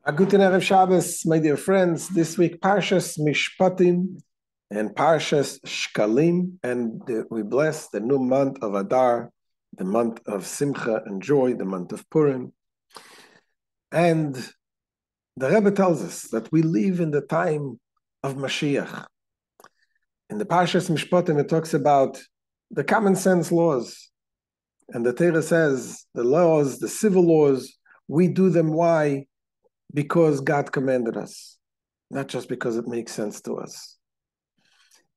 A guten Erev Shabbos, my dear friends. This week, Parshas MISHPATIM and Parshas Shkalim, and we bless the new month of Adar, the month of Simcha and joy, the month of Purim. And the Rebbe tells us that we live in the time of Mashiach. In the Parshas MISHPATIM, it talks about the common sense laws. And the Torah says the laws, the civil laws, we do them. Why? Because God commanded us, not just because it makes sense to us.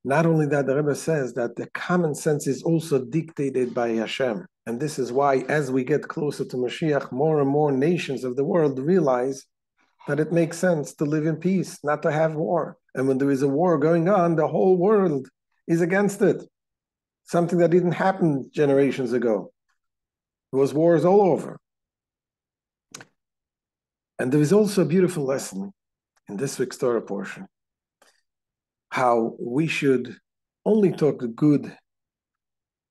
Not only that, the Rebbe says that the common sense is also dictated by Hashem. And this is why, as we get closer to Mashiach, more and more nations of the world realize that it makes sense to live in peace, not to have war. And when there is a war going on, the whole world is against it. Something that didn't happen generations ago. There was wars all over. And there is also a beautiful lesson in this week's Torah portion, how we should only talk good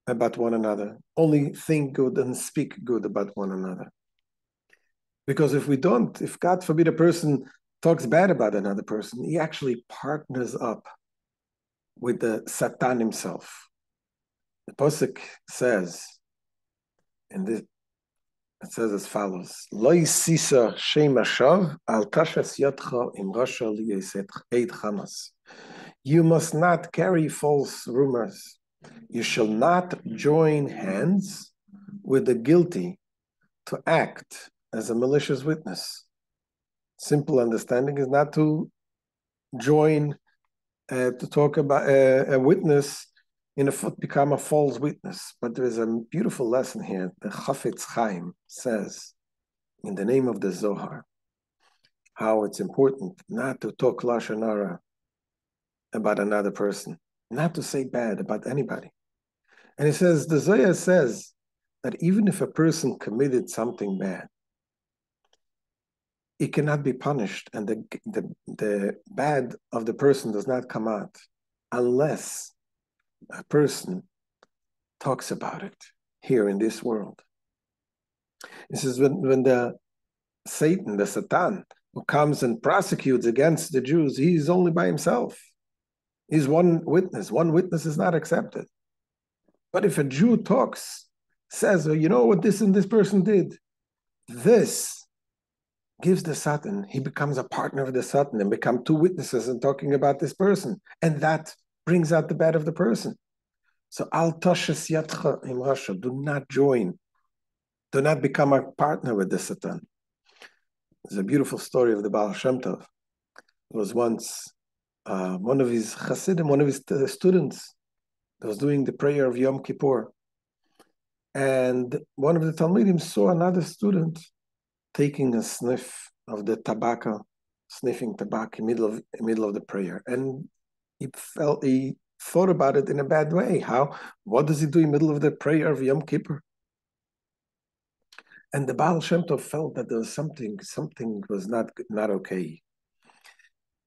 about one another, only think good and speak good about one another. Because if we don't, if God forbid a person talks bad about another person, he actually partners up with the Satan himself. The Pasuk says, it says as follows: Lo yisisa shem hashav al tashas yadcha im rasha liyeset eid chamas. You must not carry false rumors. You shall not join hands with the guilty to act as a malicious witness. Simple understanding is not to join to talk about a witness become a false witness. But there is a beautiful lesson here. The Chafetz Chaim says, in the name of the Zohar, how it's important not to talk lashon hara about another person, not to say bad about anybody. And he says, the Zohar says that even if a person committed something bad, it cannot be punished, and the bad of the person does not come out unless a person talks about it here in this world. This is when the Satan, the Satan, who comes and prosecutes against the Jews, he's only by himself. He's one witness. One witness is not accepted. But if a Jew talks, says, you know what this and this person did, this gives the Satan, he becomes a partner of the Satan and become two witnesses and talking about this person. And that brings out the bad of the person. So al tashas yadcha im rasha, do not join, do not become a partner with the Satan. There's a beautiful story of the Baal Shem Tov. There was once one of his Hasidim, one of his students, that was doing the prayer of Yom Kippur. And one of the Talmidim saw another student taking a sniff of the tobacco, sniffing tobacco in the middle of the prayer. And he thought about it in a bad way. What does he do in the middle of the prayer of Yom Kippur? And the Baal Shem Tov felt that there was something was not okay.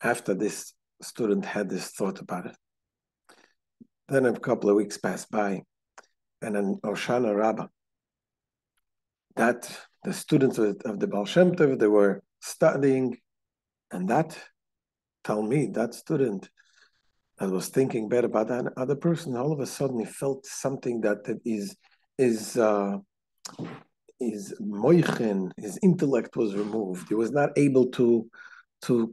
After this student had this thought about it. Then a couple of weeks passed by, and an Oshana Rabbah, that the students of the Baal Shem Tov, they were studying, and that Talmid, that student that was thinking bad about that other person, all of a sudden he felt something that is moichen, his intellect was removed. He was not able to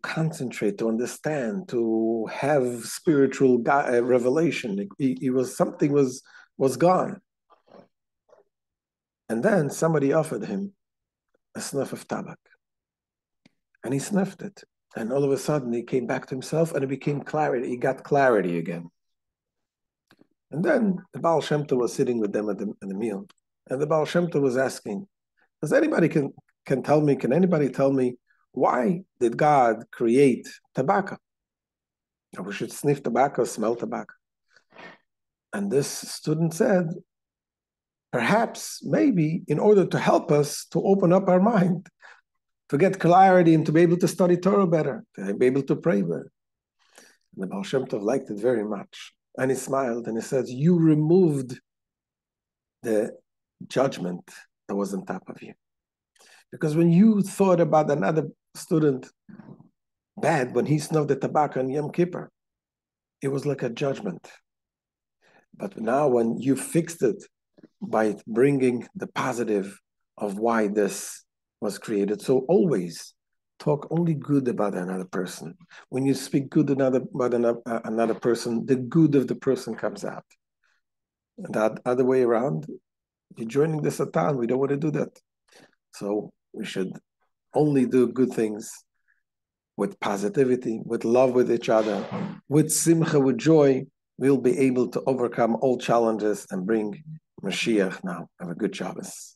concentrate, to understand, to have spiritual revelation. Something was gone. And then somebody offered him a snuff of tobacco. And he sniffed it. And all of a sudden he came back to himself and it became clarity. He got clarity again. And then the Baal Shem Tov was sitting with them at the meal. And the Baal Shem Tov was asking, can anybody tell me why did God create tobacco? We should sniff tobacco, smell tobacco. And this student said, perhaps, maybe, in order to help us to open up our mind, to get clarity and to be able to study Torah better, to be able to pray better. And the Baal Shem Tov liked it very much. And he smiled and he said, you removed the judgment that was on top of you. Because when you thought about another student bad when he snuffed the tobacco on Yom Kippur. It was like a judgment. But now when you fixed it by bringing the positive of why this was created, so always talk only good about another person. When you speak good about another person, the good of the person comes out. And that other way around, you're joining the Satan. We don't want to do that. So we should only do good things with positivity, with love with each other, with simcha, with joy. We'll be able to overcome all challenges and bring Mashiach now. Have a good Shabbos.